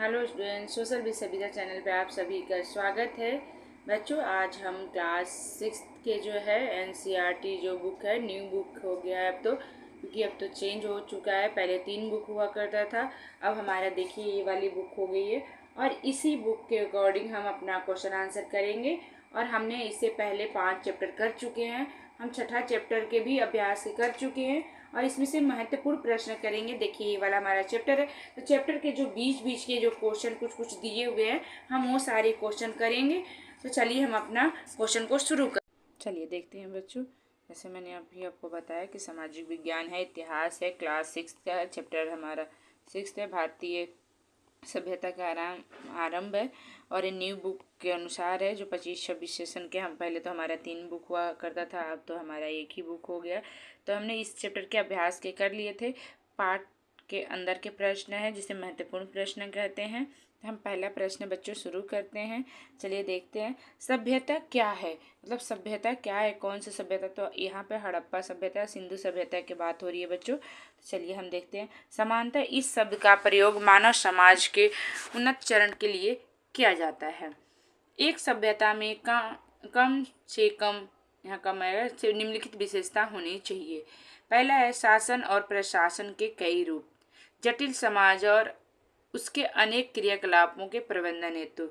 Hello student, social भी सभ्यता channel पे आप सभी का स्वागत है। बच्चों, आज हम क्लास 6 के जो है एनसीईआरटी जो बुक है, न्यू बुक हो गया है अब तो, क्योंकि अब तो चेंज हो चुका है। पहले 3 बुक हुआ करता था, अब हमारा देखिए ये वाली बुक हो गई है। और इसी बुक के अकॉर्डिंग हम अपना क्वेश्चन आंसर करेंगे। और हमने इससे पहले 5 चैप्टर कर चुके हैं, हम छठा चैप्टर के भी अभ्यास कर चुके हैं और इसमें से महत्वपूर्ण प्रश्न करेंगे। देखिए ये वाला हमारा चैप्टर है, तो चैप्टर के जो बीच बीच के जो क्वेश्चन कुछ कुछ दिए हुए हैं, हम वो सारे क्वेश्चन करेंगे। तो चलिए हम अपना क्वेश्चन को शुरू कर चलिए देखते हैं बच्चों। जैसे मैंने अभी आपको बताया कि सामाजिक विज्ञान है, इतिहास है, क्लास 6 का है, चैप्टर हमारा 6 है, भारतीय सभ्यता का आरंभ है। और ये न्यू बुक के अनुसार है जो 25-26 सेशन के। हम पहले तो हमारा 3 बुक हुआ करता था, अब तो हमारा एक ही बुक हो गया। तो हमने इस चैप्टर के अभ्यास के कर लिए थे। पार्ट के अंदर के प्रश्न है जिसे महत्वपूर्ण प्रश्न कहते हैं। तो हम पहला प्रश्न बच्चों शुरू करते हैं। चलिए देखते हैं, सभ्यता क्या है, मतलब सभ्यता क्या है, कौन सी सभ्यता। तो यहाँ पे हड़प्पा सभ्यता, सिंधु सभ्यता की बात हो रही है बच्चों। तो चलिए हम देखते हैं। समानतः इस शब्द का प्रयोग मानव समाज के उन्नत चरण के लिए किया जाता है। एक सभ्यता में कम से कम, यहाँ कम है, निम्नलिखित विशेषता होनी चाहिए। पहला है शासन और प्रशासन के कई रूप, जटिल समाज और उसके अनेक क्रियाकलापों के प्रबंधन हेतु।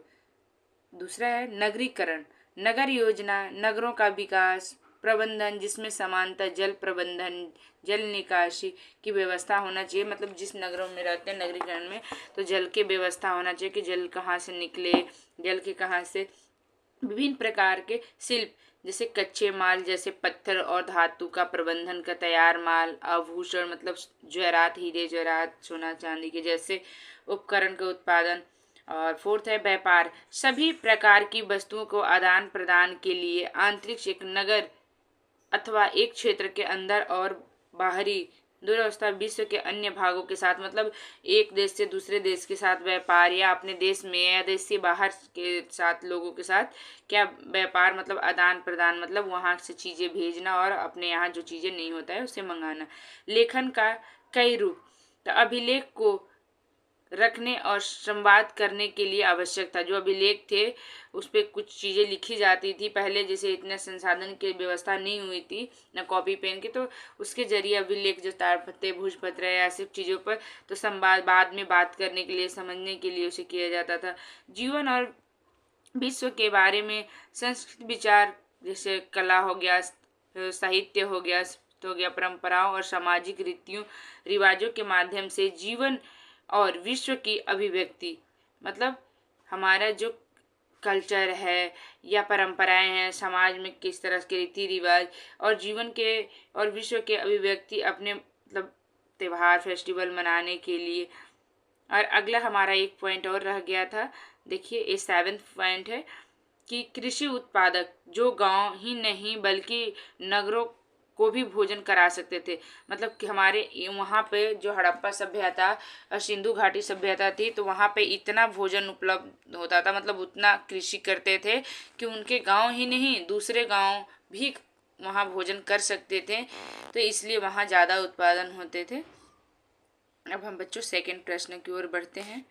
दूसरा है नगरीकरण, नगर योजना, नगरों का विकास प्रबंधन जिसमें समानता जल प्रबंधन, जल निकासी की व्यवस्था होना चाहिए। मतलब जिस नगरों में रहते हैं नगरीकरण में, तो जल की व्यवस्था होना चाहिए कि जल कहाँ से निकले, जल के कहाँ से। विभिन्न प्रकार के शिल्प जैसे कच्चे माल जैसे पत्थर और धातु का प्रबंधन का तैयार माल, आभूषण मतलब जवाहरात, हीरे जवाहरात, सोना चांदी के जैसे उपकरण का उत्पादन। और फोर्थ है व्यापार, सभी प्रकार की वस्तुओं को आदान प्रदान के लिए आंतरिक एक नगर अथवा एक क्षेत्र के अंदर और बाहरी दुरावस्था विश्व के अन्य भागों के साथ, मतलब एक देश से दूसरे देश के साथ व्यापार, या अपने देश में या देश से बाहर के साथ लोगों के साथ क्या व्यापार, मतलब आदान प्रदान, मतलब वहाँ से चीज़ें भेजना और अपने यहाँ जो चीज़ें नहीं होता है उसे मंगाना। लेखन का कई रूप, तो अभिलेख को रखने और संवाद करने के लिए आवश्यक था। जो अभिलेख थे उस पर कुछ चीज़ें लिखी जाती थी पहले, जैसे इतने संसाधन की व्यवस्था नहीं हुई थी न कॉपी पेन की, तो उसके जरिए अभिलेख जो ताड़पत्रे भोजपत्र या ऐसी चीज़ों पर तो संवाद बाद में बात करने के लिए, समझने के लिए उसे किया जाता था। जीवन और विश्व के बारे में संस्कृत विचार जैसे कला हो गया, साहित्य हो गया, परंपराओं और सामाजिक रीतियों रिवाजों के माध्यम से जीवन और विश्व की अभिव्यक्ति, मतलब हमारा जो कल्चर है या परंपराएं हैं, समाज में किस तरह के रीति रिवाज और जीवन के और विश्व के अभिव्यक्ति अपने मतलब त्यौहार फेस्टिवल मनाने के लिए। और अगला हमारा एक पॉइंट और रह गया था, देखिए ये 7th पॉइंट है कि कृषि उत्पादक जो गांव ही नहीं बल्कि नगरों को भी भोजन करा सकते थे। मतलब कि हमारे वहाँ पे जो हड़प्पा सभ्यता और सिंधु घाटी सभ्यता थी, तो वहाँ पे इतना भोजन उपलब्ध होता था, मतलब उतना कृषि करते थे कि उनके गांव ही नहीं दूसरे गांव भी वहाँ भोजन कर सकते थे, तो इसलिए वहाँ ज़्यादा उत्पादन होते थे। अब हम बच्चों सेकंड प्रश्न की ओर बढ़ते हैं।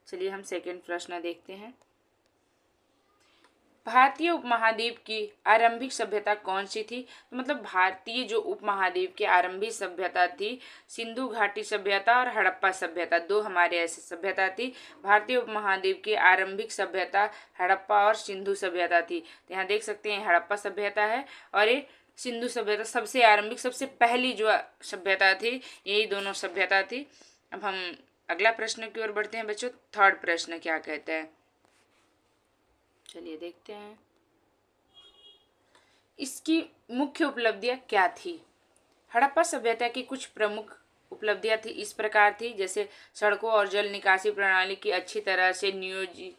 चलिए हम सेकंड प्रश्न देखते हैं। भारतीय उपमहाद्वीप की आरंभिक सभ्यता कौन सी थी। तो मतलब भारतीय जो उपमहाद्वीप की आरंभिक सभ्यता थी, सिंधु घाटी सभ्यता और हड़प्पा सभ्यता, दो हमारे ऐसे सभ्यता थी। भारतीय उपमहाद्वीप की आरंभिक सभ्यता हड़प्पा और सिंधु सभ्यता थी। तो यहाँ देख सकते हैं हड़प्पा सभ्यता है और ये सिंधु सभ्यता, सबसे आरंभिक सबसे पहली जो सभ्यता थी, यही दोनों सभ्यता थी। अब हम अगला प्रश्न की ओर बढ़ते हैं बच्चों। थर्ड प्रश्न क्या कहता है, चलिए देखते हैं। इसकी मुख्य उपलब्धियां क्या थी। हड़प्पा सभ्यता की कुछ प्रमुख उपलब्धियां थी इस प्रकार थी, जैसे सड़कों और जल निकासी प्रणाली की अच्छी तरह से नियोजित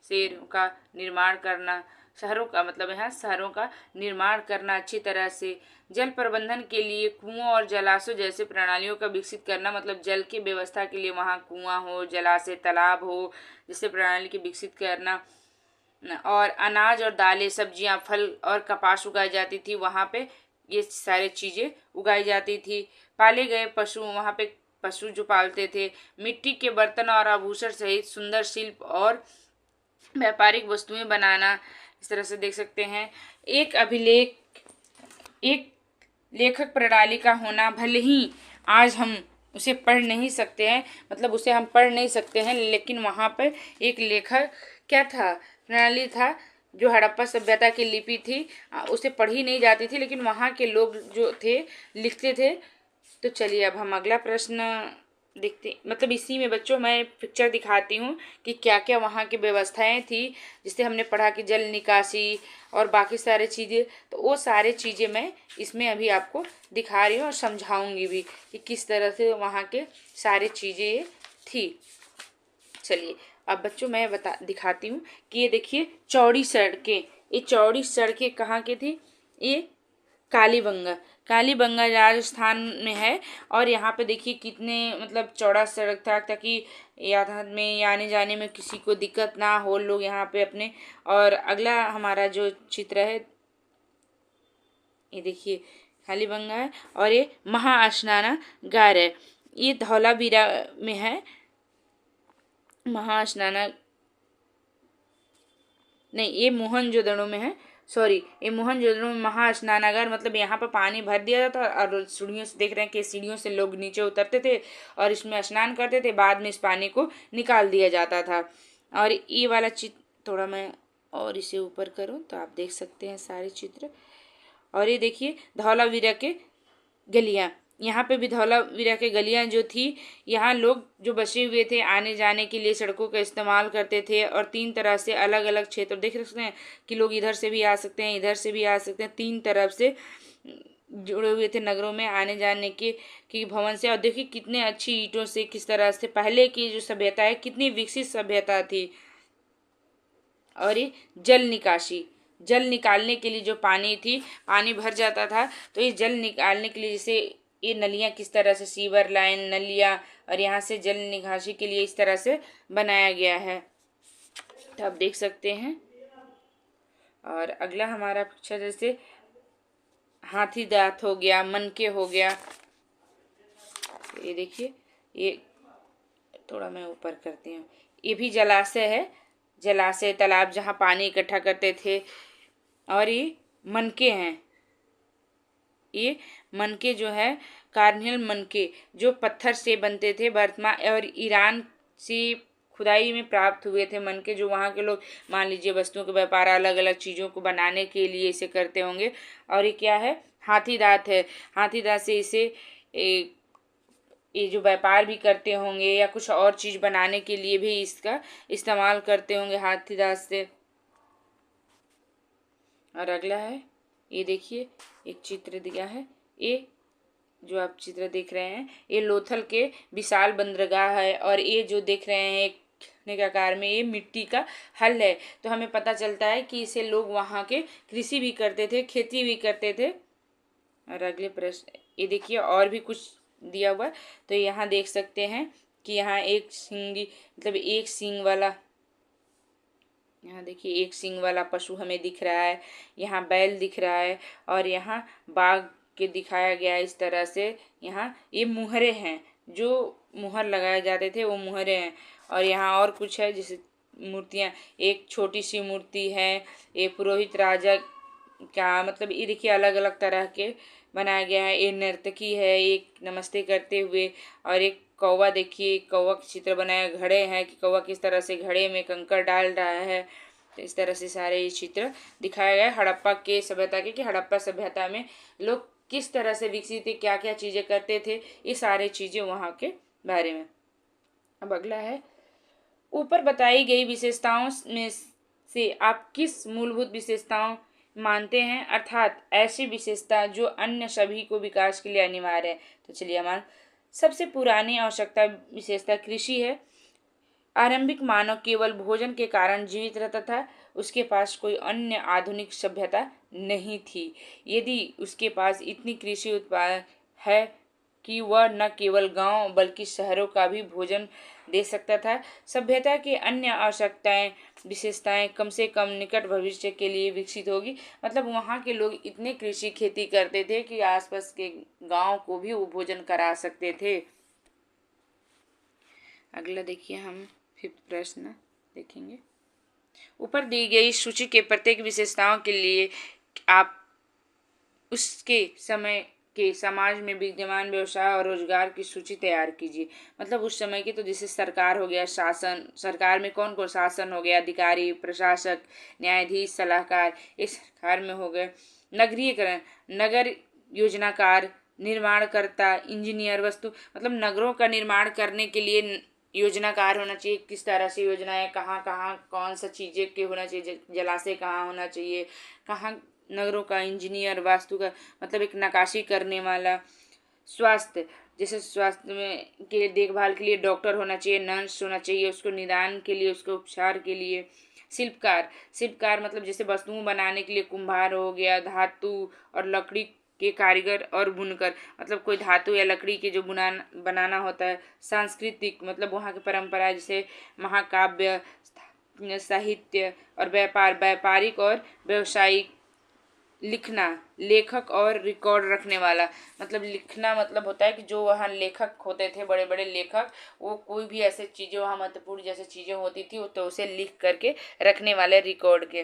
शहरों का निर्माण करना, शहरों का मतलब यहाँ शहरों का निर्माण करना अच्छी तरह से, जल प्रबंधन के लिए कुओं और जलाशयों जैसे प्रणालियों का विकसित करना, मतलब जल की व्यवस्था के लिए वहाँ कुआं हो, जलाशय, तालाब हो, जिससे प्रणाली की विकसित करना। और अनाज और दालें, सब्जियां, फल और कपास उगाई जाती थी वहाँ पे, ये सारी चीज़ें उगाई जाती थी। पाले गए पशु, वहाँ पे पशु जो पालते थे, मिट्टी के बर्तन और आभूषण सहित सुंदर शिल्प और व्यापारिक वस्तुएं बनाना। इस तरह से देख सकते हैं। एक लेखक प्रणाली का होना, भले ही आज हम उसे पढ़ नहीं सकते हैं, मतलब उसे हम पढ़ नहीं सकते हैं, लेकिन वहाँ पर एक लेखक क्या था, प्रणाली था, जो हड़प्पा सभ्यता की लिपि थी, उसे पढ़ी नहीं जाती थी, लेकिन वहाँ के लोग जो थे लिखते थे। तो चलिए अब हम अगला प्रश्न देखते, मतलब इसी में बच्चों मैं पिक्चर दिखाती हूँ कि क्या क्या वहाँ की व्यवस्थाएं थी, जिससे हमने पढ़ा कि जल निकासी और बाकी सारे चीज़ें, तो वो सारे चीज़ें मैं इसमें अभी आपको दिखा रही हूँ और समझाऊंगी भी कि किस तरह से वहाँ के सारी चीज़ें थी। चलिए अब बच्चों मैं दिखाती हूँ कि ये देखिए चौड़ी सड़कें, ये चौड़ी सड़कें कहाँ की थी, ये कालीबंगा राजस्थान में है। और यहाँ पे देखिए कितने मतलब चौड़ा सड़क था, ताकि यातायात में आने जाने में किसी को दिक्कत ना हो, लोग यहाँ पे अपने। और अगला हमारा जो चित्र है, ये देखिए कालीबंगा है, और ये महास्नानागार है, ये धौलावीरा में है। नहीं, ये मोहनजोदड़ो में है, सॉरी, ये मोहनजोदड़ो में महास्नानागार, मतलब यहाँ पर पानी भर दिया जाता और सीढ़ियों से देख रहे हैं कि सीढ़ियों से लोग नीचे उतरते थे और इसमें स्नान करते थे, बाद में इस पानी को निकाल दिया जाता था। और ये वाला चित्र थोड़ा मैं और इसे ऊपर करूँ तो आप देख सकते हैं सारे चित्र। और ये देखिए धौलावीरा के गलियाँ, यहाँ पे भी धौलावीरा के गलियाँ जो थी, यहाँ लोग जो बसे हुए थे आने जाने के लिए सड़कों का इस्तेमाल करते थे। और 3 तरह से अलग अलग क्षेत्र देख सकते हैं कि लोग इधर से भी आ सकते हैं, इधर से भी आ सकते हैं, 3 तरफ से जुड़े हुए थे नगरों में आने जाने के भवन से। और देखिए कितने अच्छी ईंटों से, किस तरह से पहले की जो सभ्यता है, कितनी विकसित सभ्यता थी। और ये जल निकालने के लिए जो पानी थी, पानी भर जाता था, तो ये जल निकालने के लिए जैसे ये नलियाँ, किस तरह से सीवर लाइन नलियाँ, और यहाँ से जल निकासी के लिए इस तरह से बनाया गया है, तो आप देख सकते हैं। और अगला हमारा पिक्चर जैसे हाथी दांत हो गया, मनके हो गया, ये देखिए, ये थोड़ा मैं ऊपर करती हूँ, ये भी जलाशय है, जलाशय तालाब जहाँ पानी इकट्ठा करते थे। और ये मनके हैं, ये मनके जो है कार्नियल मनके, जो पत्थर से बनते थे, वर्तमान और ईरान से खुदाई में प्राप्त हुए थे मनके, जो वहाँ के लोग मान लीजिए वस्तुओं के व्यापार अलग अलग चीज़ों को बनाने के लिए इसे करते होंगे। और ये क्या है, हाथी दांत है, हाथी दांत से इसे ये जो व्यापार भी करते होंगे या कुछ और चीज़ बनाने के लिए भी इसका इस्तेमाल करते होंगे हाथी दांत से। और अगला है, ये देखिए एक चित्र दिया है, ये जो आप चित्र देख रहे हैं, ये लोथल के विशाल बंदरगाह है। और ये जो देख रहे हैं एक आकार में, ये मिट्टी का हल है। तो हमें पता चलता है कि इसे लोग वहाँ के कृषि भी करते थे, खेती भी करते थे। और अगले प्रश्न, ये देखिए और भी कुछ दिया हुआ, तो यहाँ देख सकते हैं कि यहाँ एक सींग वाला, यहाँ देखिए एक सींग वाला पशु हमें दिख रहा है, यहाँ बैल दिख रहा है, और यहाँ बाघ के दिखाया गया है इस तरह से। यहाँ ये मुहरे हैं, जो मुहर लगाए जाते थे वो मुहरे हैं। और यहाँ और कुछ है जैसे मूर्तियाँ, एक छोटी सी मूर्ति है, ये पुरोहित राजा का, मतलब ये देखिए अलग अलग तरह के बनाया गया है। ये नर्तकी है एक नमस्ते करते हुए, और एक कौवा, देखिए कौवा का चित्र बनाया, घड़े हैं कि कौवा किस तरह से घड़े में कंकड़ डाल रहा है। तो इस तरह से सारे ये चित्र दिखाया गया है हड़प्पा के सभ्यता के, कि हड़प्पा सभ्यता में लोग किस तरह से विकसित थे, क्या क्या चीज़ें करते थे, ये सारे चीज़ें वहाँ के बारे में। अब अगला है, ऊपर बताई गई विशेषताओं में से आप किस मूलभूत विशेषताओं मानते हैं, अर्थात ऐसी विशेषता जो अन्य सभी को विकास के लिए अनिवार्य है। तो चलिए, हमारा सबसे पुरानी आवश्यकता विशेषता कृषि है। आरंभिक मानव केवल भोजन के कारण जीवित रहता था, उसके पास कोई अन्य आधुनिक सभ्यता नहीं थी। यदि उसके पास इतनी कृषि उत्पाद है कि वह न केवल गांव बल्कि शहरों का भी भोजन दे सकता था। सभ्यता की अन्य आवश्यकताएं विशेषताएं कम से कम निकट भविष्य के लिए विकसित होगी। मतलब वहाँ के लोग इतने कृषि खेती करते थे कि आसपास के गांव को भी वो भोजन करा सकते थे। अगला देखिए हम 5th प्रश्न देखेंगे। ऊपर दी गई सूची के प्रत्येक विशेषताओं के लिए आप उसके समय के समाज में विद्यमान व्यवसाय और रोजगार की सूची तैयार कीजिए। मतलब उस समय की, तो जैसे सरकार हो गया, शासन, सरकार में कौन कौन, शासन हो गया, अधिकारी, प्रशासक, न्यायाधीश, सलाहकार, इस सरकार में हो गए। नगरीयकरण, नगर योजनाकार, निर्माणकर्ता, इंजीनियर, वस्तु मतलब नगरों का निर्माण करने के लिए योजनाकार होना चाहिए। किस तरह से योजनाएं, कहाँ कहाँ कौन सा चीजें के होना चाहिए, जलाशय कहाँ होना चाहिए, कहाँ नगरों का इंजीनियर, वास्तु का मतलब एक नक्काशी करने वाला। स्वास्थ्य, जैसे स्वास्थ्य में के देखभाल के लिए डॉक्टर होना चाहिए, नर्स होना चाहिए, उसको निदान के लिए, उसके उपचार के लिए। शिल्पकार, शिल्पकार मतलब जैसे वस्तुओं बनाने के लिए कुम्हार हो गया, धातु और लकड़ी के कारीगर और बुनकर मतलब कोई धातु या लकड़ी के जो बनाना होता है। सांस्कृतिक मतलब वहाँ की परंपरा, जैसे महाकाव्य, साहित्य और व्यापार, व्यापारिक और व्यावसायिक। लिखना, लेखक और रिकॉर्ड रखने वाला मतलब लिखना मतलब होता है कि जो वहाँ लेखक होते थे, बड़े बड़े लेखक, वो कोई भी ऐसे चीज़ें वहाँ महत्वपूर्ण जैसे चीज़ें होती थी तो उसे लिख करके रखने वाले, रिकॉर्ड के।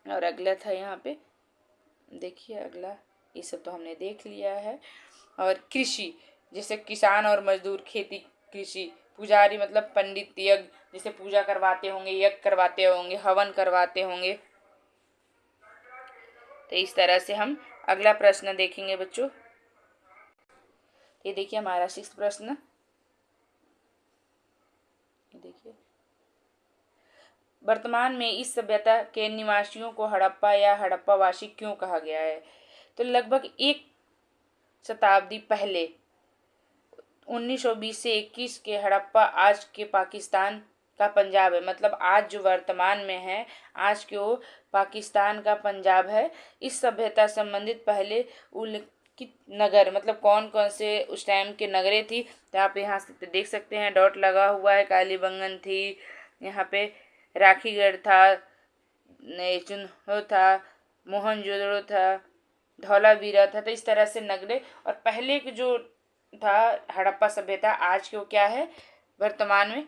और अगला था यहाँ पे देखिए, अगला ये सब तो हमने देख लिया है। और कृषि, जैसे किसान और मजदूर, खेती, कृषि। पुजारी मतलब पंडित, यज्ञ, जैसे पूजा करवाते होंगे, यज्ञ करवाते होंगे, हवन करवाते होंगे। तो इस तरह से हम अगला प्रश्न देखेंगे बच्चों। ये देखिए हमारा 6th प्रश्न, देखिए, वर्तमान में इस सभ्यता के निवासियों को हड़प्पा या हड़प्पावासी क्यों कहा गया है? तो लगभग 1 शताब्दी पहले 1920 से 21 के हड़प्पा आज के पाकिस्तान का पंजाब है। मतलब आज जो वर्तमान में है, आज के वो पाकिस्तान का पंजाब है। इस सभ्यता संबंधित पहले उल्लिखित नगर मतलब कौन कौन से उस टाइम के नगरें थी, तो आप यहाँ से देख सकते हैं, डॉट लगा हुआ है। कालीबंगन थी, यहाँ पे राखीगढ़ था, चुन्हो था, मोहनजोदड़ो था, धौलावीरा था। तो इस तरह से नगरे, और पहले के जो था हड़प्पा सभ्यता, आज के वो क्या है, वर्तमान में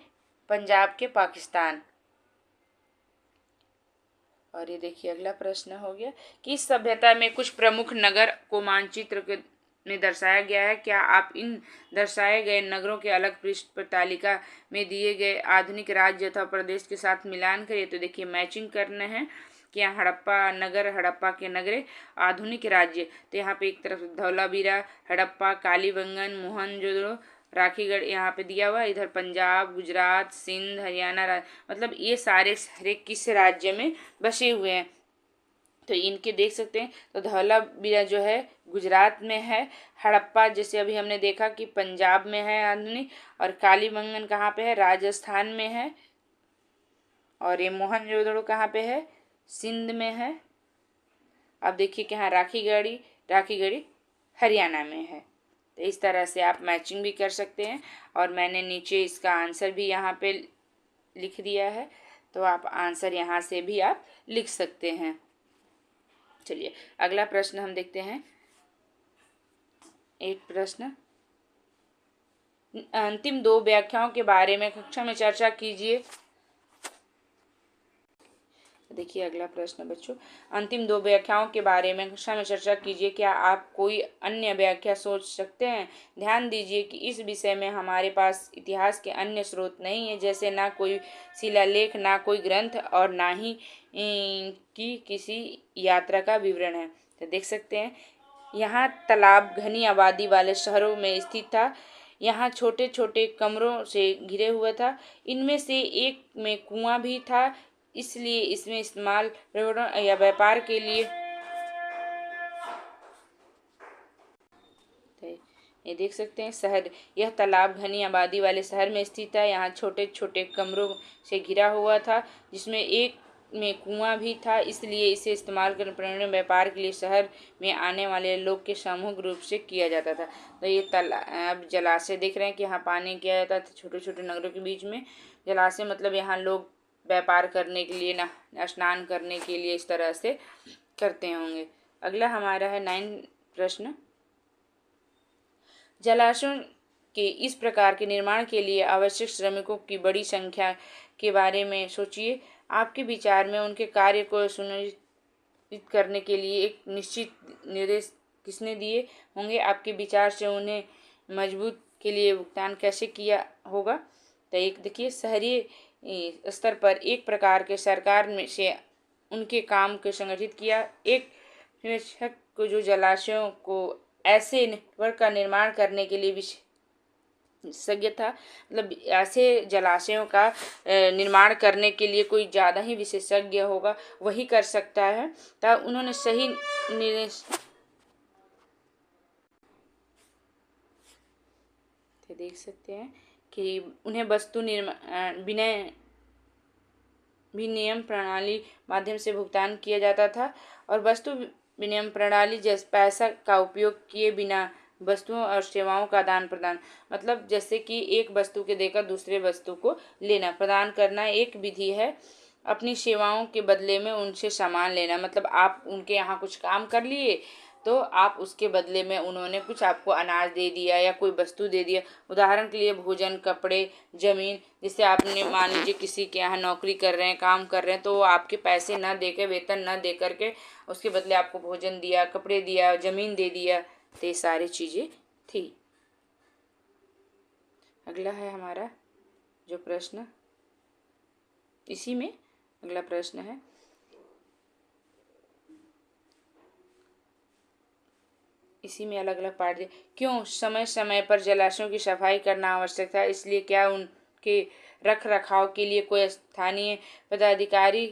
पंजाब के पाकिस्तान। और ये देखिए अगला प्रश्न हो गया कि इस सभ्यता में कुछ प्रमुख नगर को मानचित्र में दर्शाया गया है। क्या आप इन दर्शाए गए नगरों के अलग पृष्ठ तालिका में दिए गए आधुनिक राज्य अथवा प्रदेश के साथ मिलान करिए। तो देखिए मैचिंग करना है कि यहाँ हड़प्पा नगर, हड़प्पा के नगरे, आधुनिक राज्य। तो यहाँ पे एक तरफ धौलावीरा, हड़प्पा, कालीबंगन, मोहनजोदड़ो, राखीगढ़ यहाँ पे दिया हुआ है। इधर पंजाब, गुजरात, सिंध, हरियाणा मतलब ये सारे सारे किस राज्य में बसे हुए हैं, तो इनके देख सकते हैं। तो धौलावीरा जो है गुजरात में है, हड़प्पा जैसे अभी हमने देखा कि पंजाब में है आधुनिक, और कालीबंगन कहाँ पे है, राजस्थान में है, और ये मोहनजोदड़ो कहाँ पे है, सिंध में है। अब देखिए कि हाँ राखीगढ़ी हरियाणा में है। तो इस तरह से आप मैचिंग भी कर सकते हैं, और मैंने नीचे इसका आंसर भी यहाँ पे लिख दिया है, तो आप आंसर यहाँ से भी आप लिख सकते हैं। चलिए अगला प्रश्न हम देखते हैं। 8 प्रश्न, अंतिम 2 व्याख्याओं के बारे में कक्षा में चर्चा कीजिए। देखिए अगला प्रश्न बच्चों, अंतिम 2 व्याख्याओं के बारे में कक्षा में चर्चा कीजिए। क्या आप कोई अन्य व्याख्या सोच सकते हैं? ध्यान दीजिए कि इस विषय में हमारे पास इतिहास के अन्य स्रोत नहीं है, जैसे ना कोई शिलालेख, ना कोई ग्रंथ, और ना ही कि किसी यात्रा का विवरण है। तो देख सकते हैं यहाँ तालाब घनी आबादी वाले शहरों में स्थित था। यहाँ छोटे छोटे कमरों से घिरे हुआ था। इनमें से एक में कुआं भी था, इसलिए इसमें इस्तेमाल या व्यापार के लिए ये देख सकते हैं शहर, यह तालाब घनी आबादी वाले शहर में स्थित है। यहाँ छोटे छोटे कमरों से घिरा हुआ था, जिसमें एक में कुआं भी था, इसलिए इसे इस्तेमाल करने व्यापार के लिए शहर में आने वाले लोग के सामूहिक रूप से किया जाता था। तो ये तालाब जलाशय देख रहे हैं कि यहाँ पानी किया जाता था छोटे छोटे नगरों के बीच में। जलाशय मतलब यहाँ लोग व्यापार करने के लिए, ना स्नान करने के लिए इस तरह से करते होंगे। अगला हमारा है 9 प्रश्न, जलाशयों के इस प्रकार के निर्माण के लिए आवश्यक श्रमिकों की बड़ी संख्या के बारे में सोचिए। आपके विचार में उनके कार्य को सुनिश्चित करने के लिए एक निश्चित निर्देश किसने दिए होंगे? आपके विचार से उन्हें मजबूत के लिए भुगतान कैसे किया होगा? तो एक देखिए, शहरी स्तर पर एक प्रकार के सरकार में से उनके काम को संगठित किया। एक निरीक्षक को जो जलाशयों को ऐसे नेटवर्क का निर्माण करने के लिए विशेषज्ञ था, मतलब ऐसे जलाशयों का निर्माण करने के लिए कोई ज़्यादा ही विशेषज्ञ होगा, वही कर सकता है। तब उन्होंने सही देख सकते हैं कि उन्हें वस्तु निर्माण विनिमय प्रणाली माध्यम से भुगतान किया जाता था, और वस्तु विनिमय प्रणाली जैसे पैसा का उपयोग किए बिना वस्तुओं और सेवाओं का आदान प्रदान, मतलब जैसे कि एक वस्तु के देकर दूसरे वस्तु को लेना, प्रदान करना एक विधि है। अपनी सेवाओं के बदले में उनसे सामान लेना, मतलब आप उनके यहाँ कुछ काम कर लिए तो आप उसके बदले में उन्होंने कुछ आपको अनाज दे दिया या कोई वस्तु दे दिया। उदाहरण के लिए भोजन, कपड़े, जमीन। जैसे आपने मान लीजिए किसी के यहाँ नौकरी कर रहे हैं, काम कर रहे हैं, तो वो आपके पैसे न दे के, वेतन न दे करके उसके बदले आपको भोजन दिया, कपड़े दिया, जमीन दे दिया। तो ये सारी चीज़ें थी। अगला है हमारा जो प्रश्न, इसी में अगला प्रश्न है, इसी में अलग अलग पार्ट दिए। क्यों समय समय पर जलाशयों की सफाई करना आवश्यक था? इसलिए क्या उनके रख रखाव के लिए कोई स्थानीय पदाधिकारी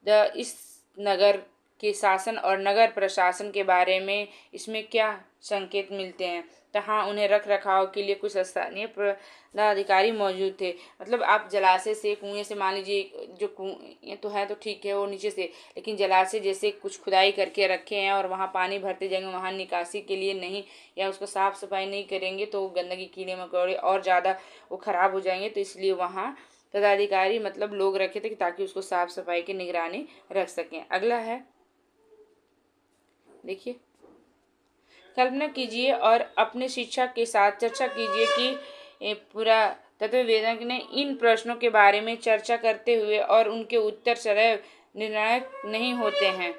इस नगर के शासन और नगर प्रशासन के बारे में इसमें क्या संकेत मिलते हैं? तो हाँ, उन्हें रख रखाव के लिए कुछ स्थानीय पदाधिकारी मौजूद थे। मतलब आप जलाशय से, कुएं से, मान लीजिए जो कुएं तो है तो ठीक है वो नीचे से, लेकिन जलाशय जैसे कुछ खुदाई करके रखे हैं और वहाँ पानी भरते जाएंगे, वहाँ निकासी के लिए नहीं, या उसको साफ सफाई नहीं करेंगे तो गंदगी, कीड़े मकोड़े और ज़्यादा वो खराब हो जाएंगे। तो इसलिए वहाँ पदाधिकारी मतलब लोग रखे थे ताकि उसको साफ सफाई की निगरानी रख सकें। अगला है, देखिए, कल्पना कीजिए और अपने शिक्षक के साथ चर्चा कीजिए कि पूरा तत्ववेदक ने इन प्रश्नों के बारे में चर्चा करते हुए और उनके उत्तर सदैव निर्णायक नहीं होते हैं।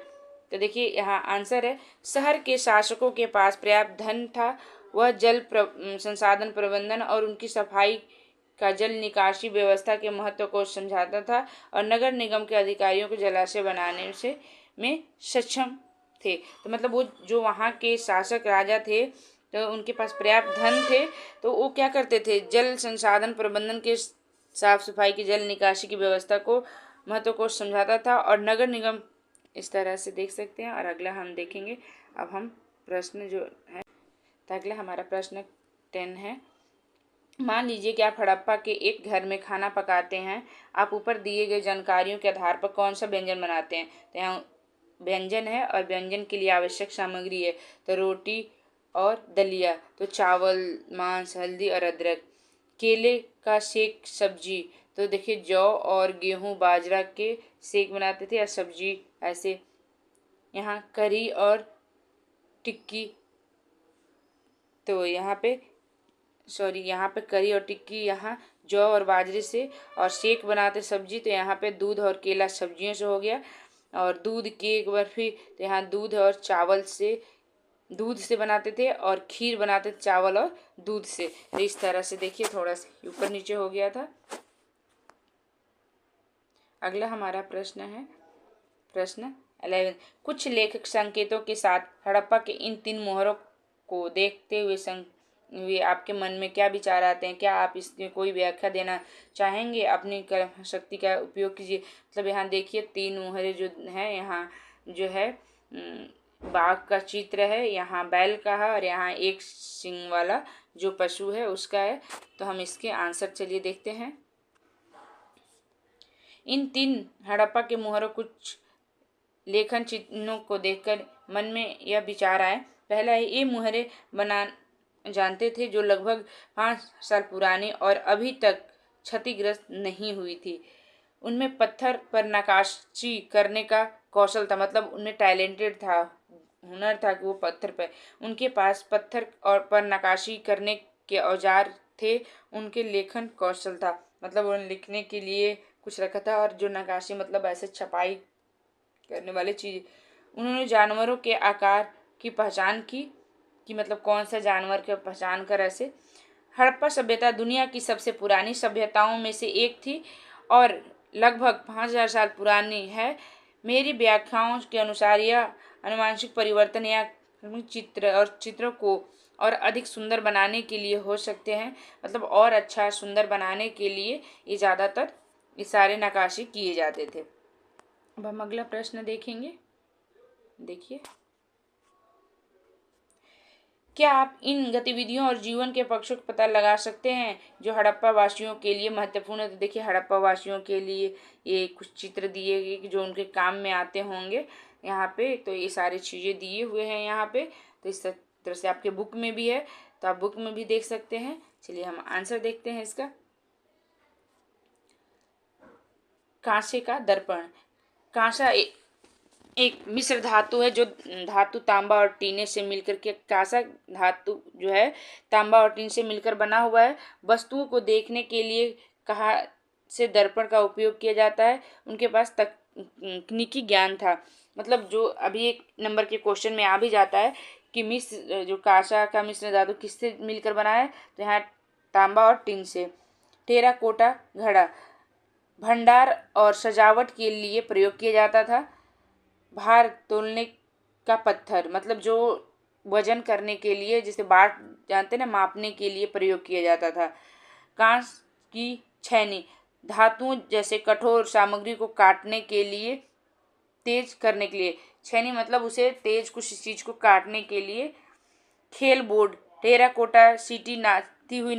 तो देखिए यहाँ आंसर है, शहर के शासकों के पास पर्याप्त धन था। वह जल संसाधन प्रबंधन और उनकी सफाई का जल निकासी व्यवस्था के महत्व को समझाता था, और नगर निगम के अधिकारियों को जलाशय बनाने से में सक्षम थे। तो मतलब वो जो वहाँ के शासक राजा थे तो उनके पास पर्याप्त धन थे, तो वो क्या करते थे, जल संसाधन प्रबंधन के, साफ सफाई की, जल निकासी की व्यवस्था को महत्व को समझाता था, और नगर निगम इस तरह से देख सकते हैं। और अगला हम देखेंगे, अब हम प्रश्न जो है, तो अगला हमारा प्रश्न 10 है। मान लीजिए कि आप हड़प्पा के एक घर में खाना पकाते हैं। आप ऊपर दिए गए जानकारियों के आधार पर कौन सा व्यंजन बनाते हैं? तो यहाँ व्यंजन है और व्यंजन के लिए आवश्यक सामग्री है, तो रोटी और दलिया, तो चावल, मांस, हल्दी और अदरक। केले का शेक सब्जी, तो देखिए जौ और गेहूं बाजरा के शेक बनाते थे या सब्जी ऐसे। यहाँ करी और टिक्की, तो यहाँ पे यहाँ पे करी और टिक्की, यहाँ जौ और बाजरे से, और शेक बनाते सब्जी, तो यहाँ पे दूध और केला सब्जियों से हो गया। और दूध केक बर्फी, तो यहाँ दूध और चावल से, दूध से बनाते थे, और खीर बनाते थे चावल और दूध से। तो इस तरह से देखिए थोड़ा सा ऊपर नीचे हो गया था। अगला हमारा प्रश्न है, प्रश्न 11। कुछ लेखक संकेतों के साथ हड़प्पा के इन 3 मोहरों को देखते हुए आपके मन में क्या विचार आते हैं? क्या आप इसमें कोई व्याख्या देना चाहेंगे? अपनी कल्पना शक्ति का उपयोग कीजिए। मतलब यहाँ देखिए 3 मोहरे जो हैं, यहाँ जो है बाघ का चित्र है, यहाँ बैल का है, और यहाँ एक सिंग वाला जो पशु है उसका है। तो हम इसके आंसर चलिए देखते हैं। इन 3 हड़प्पा के मोहरों कुछ लेखन चिन्हों को देखकर मन में यह विचार आए। पहला है, ये मुहरे बना जानते थे जो लगभग 5 साल पुरानी और अभी तक क्षतिग्रस्त नहीं हुई थी। उनमें पत्थर पर नक्काशी करने का कौशल था, मतलब उनमें टैलेंटेड था, हुनर था कि वो पत्थर पर, उनके पास पत्थर और पर नक्काशी करने के औजार थे उनके लेखन कौशल था। मतलब उन्होंने लिखने के लिए कुछ रखा था, और जो नक्काशी मतलब ऐसे छपाई करने वाली चीज। उन्होंने जानवरों के आकार की पहचान की कि मतलब कौन सा जानवर के पहचान कर ऐसे। हड़प्पा सभ्यता दुनिया की सबसे पुरानी सभ्यताओं में से एक थी और लगभग 5000 साल पुरानी है। मेरी व्याख्याओं के अनुसार यह आनुवंशिक परिवर्तन या चित्रों को और अधिक सुंदर बनाने के लिए हो सकते हैं। मतलब और अच्छा सुंदर बनाने के लिए ये ज़्यादातर ये सारे नक्काशी किए जाते थे। अब हम अगला प्रश्न देखेंगे। देखिए, क्या आप इन गतिविधियों और जीवन के पक्षों का पता लगा सकते हैं जो हड़प्पा वासियों के लिए महत्वपूर्ण है? तो देखिए, हड़प्पा वासियों के लिए ये कुछ चित्र दिए गए कि जो उनके काम में आते होंगे यहाँ पे। तो ये सारी चीज़ें दिए हुए हैं यहाँ पे। तो इस तरह से आपके बुक में भी है, तो आप बुक में भी देख सकते हैं। चलिए हम आंसर देखते हैं इसका। कांसे का दर्पण। कांसा एक मिश्र धातु है, जो धातु तांबा और टीने से मिलकर के, कांसा धातु जो है तांबा और टीन से मिलकर बना हुआ है। वस्तुओं को देखने के लिए कहा से दर्पण का उपयोग किया जाता है। उनके पास तकनीकी ज्ञान था। मतलब जो अभी एक नंबर के क्वेश्चन में आ भी जाता है कि मिश्र जो कांसा का मिश्र धातु किससे मिलकर बना है, तो यहाँ तांबा और टीन से। टेराकोटा घड़ा भंडार और सजावट के लिए प्रयोग किया जाता था। भार तोलने का पत्थर, मतलब जो वजन करने के लिए, जिसे बाट जानते ना, मापने के लिए प्रयोग किया जाता था। कांस की छैनी धातुओं जैसे कठोर सामग्री को काटने के लिए, तेज करने के लिए। छैनी मतलब उसे तेज कुछ चीज को काटने के लिए। खेल बोर्ड टेराकोटा सीटी नाचती हुई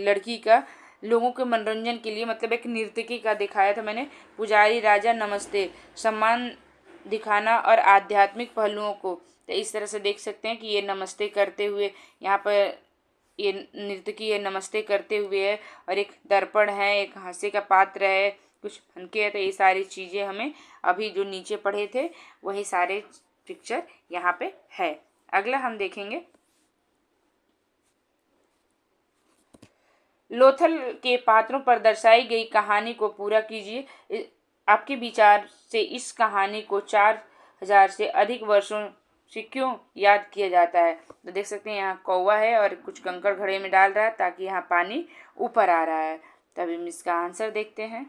लड़की का लोगों के मनोरंजन के लिए, मतलब एक नर्तकी का दिखाया था मैंने। पुजारी राजा नमस्ते सम्मान दिखाना और आध्यात्मिक पहलुओं को। तो इस तरह से देख सकते हैं कि ये नमस्ते करते हुए यहाँ पर ये नर्तकी ये नमस्ते करते हुए है, और एक दर्पण है, एक हास्य का पात्र है, कुछ फनके है। तो ये सारी चीज़ें हमें अभी जो नीचे पढ़े थे वही सारे पिक्चर यहाँ पे है। अगला हम देखेंगे, लोथल के पात्रों पर दर्शाई गई कहानी को पूरा कीजिए। आपके विचार से इस कहानी को 4000 से अधिक वर्षों से क्यों याद किया जाता है? तो देख सकते हैं यहाँ कौवा है और कुछ कंकड़ घड़े में डाल रहा है ताकि यहाँ पानी ऊपर आ रहा है। तभी हम इसका आंसर देखते हैं।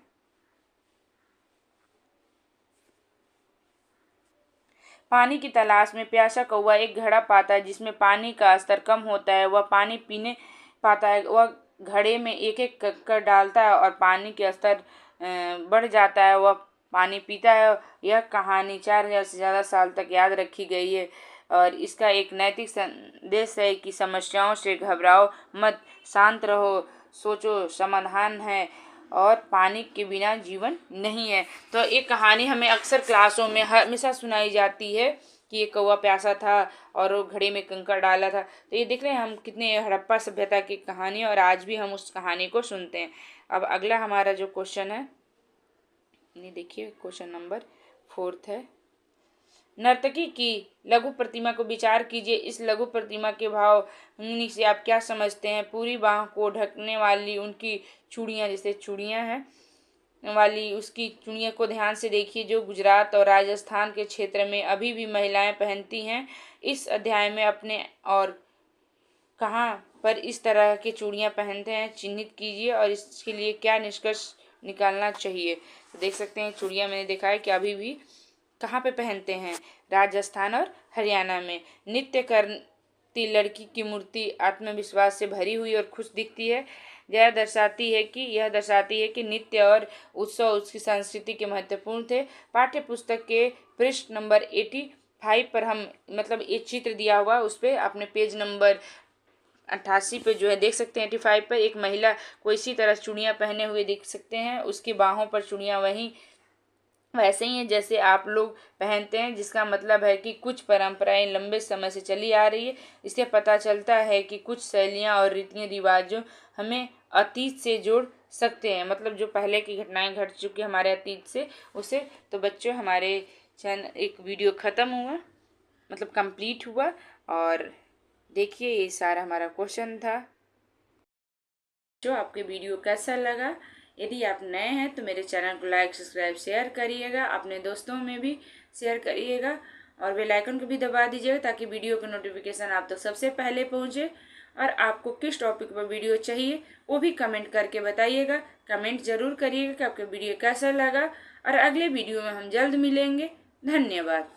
पानी की तलाश में प्यासा कौवा एक घड़ा पाता है जिसमें पानी का स्तर कम होता है। वह पानी पीने पाता है। वह घड़े में एक एक कंकड़ डालता है और पानी के स्तर बढ़ जाता है। वह पानी पीता है। यह कहानी 4000 से ज़्यादा साल तक याद रखी गई है और इसका एक नैतिक संदेश है कि समस्याओं से घबराओ मत, शांत रहो, सोचो, समाधान है और पानी के बिना जीवन नहीं है। तो एक कहानी हमें अक्सर क्लासों में हमेशा सुनाई जाती है कि ये कौवा प्यासा था और वो घड़े में कंकड़ डाला था। तो ये देख रहे हैं हम कितने हड़प्पा सभ्यता की कहानी, और आज भी हम उस कहानी को सुनते हैं। अब अगला हमारा जो क्वेश्चन है, ये देखिए क्वेश्चन नंबर 4 है। नर्तकी की लघु प्रतिमा को विचार कीजिए। इस लघु प्रतिमा के भाव से आप क्या समझते हैं? पूरी बाह को ढकने वाली उनकी चूड़ियाँ, जैसे चूड़ियाँ हैं वाली उसकी चूड़ियों को ध्यान से देखिए, जो गुजरात और राजस्थान के क्षेत्र में अभी भी महिलाएं पहनती हैं। इस अध्याय में अपने और कहाँ पर इस तरह की चूड़ियाँ पहनते हैं चिन्हित कीजिए और इसके लिए क्या निष्कर्ष निकालना चाहिए। तो देख सकते हैं चूड़ियाँ मैंने देखा है कि अभी भी कहाँ पे पहनते हैं, राजस्थान और हरियाणा में। नृत्य करती लड़की की मूर्ति आत्मविश्वास से भरी हुई और खुश दिखती है। यह दर्शाती है कि नृत्य और उत्सव उसकी संस्कृति के महत्वपूर्ण थे। पाठ्य पुस्तक के पृष्ठ नंबर 85 पर हम मतलब एक चित्र दिया हुआ, उस पर अपने पेज नंबर 88 पे जो है देख सकते हैं 85 पर एक महिला को इसी तरह चूड़ियाँ पहने हुए देख सकते हैं। उसकी बाहों पर चूड़ियाँ वैसे ही हैं जैसे आप लोग पहनते हैं, जिसका मतलब है कि कुछ परंपराएं लंबे समय से चली आ रही है। इससे पता चलता है कि कुछ शैलियाँ और रीति रिवाजों हमें अतीत से जोड़ सकते हैं, मतलब जो पहले की घटनाएं घट चुकी हमारे अतीत से उसे। तो बच्चों हमारे चैनल एक वीडियो ख़त्म हुआ, मतलब कंप्लीट हुआ, और देखिए ये सारा हमारा क्वेश्चन था। जो आपके वीडियो कैसा लगा। यदि आप नए हैं तो मेरे चैनल को लाइक सब्सक्राइब शेयर करिएगा, अपने दोस्तों में भी शेयर करिएगा और बेल आइकन को भी दबा दीजिएगा ताकि वीडियो का नोटिफिकेशन आप तक सबसे पहले पहुंचे। और आपको किस टॉपिक पर वीडियो चाहिए वो भी कमेंट करके बताइएगा। कमेंट जरूर करिएगा कि आपको वीडियो कैसा लगा और अगले वीडियो में हम जल्द मिलेंगे। धन्यवाद।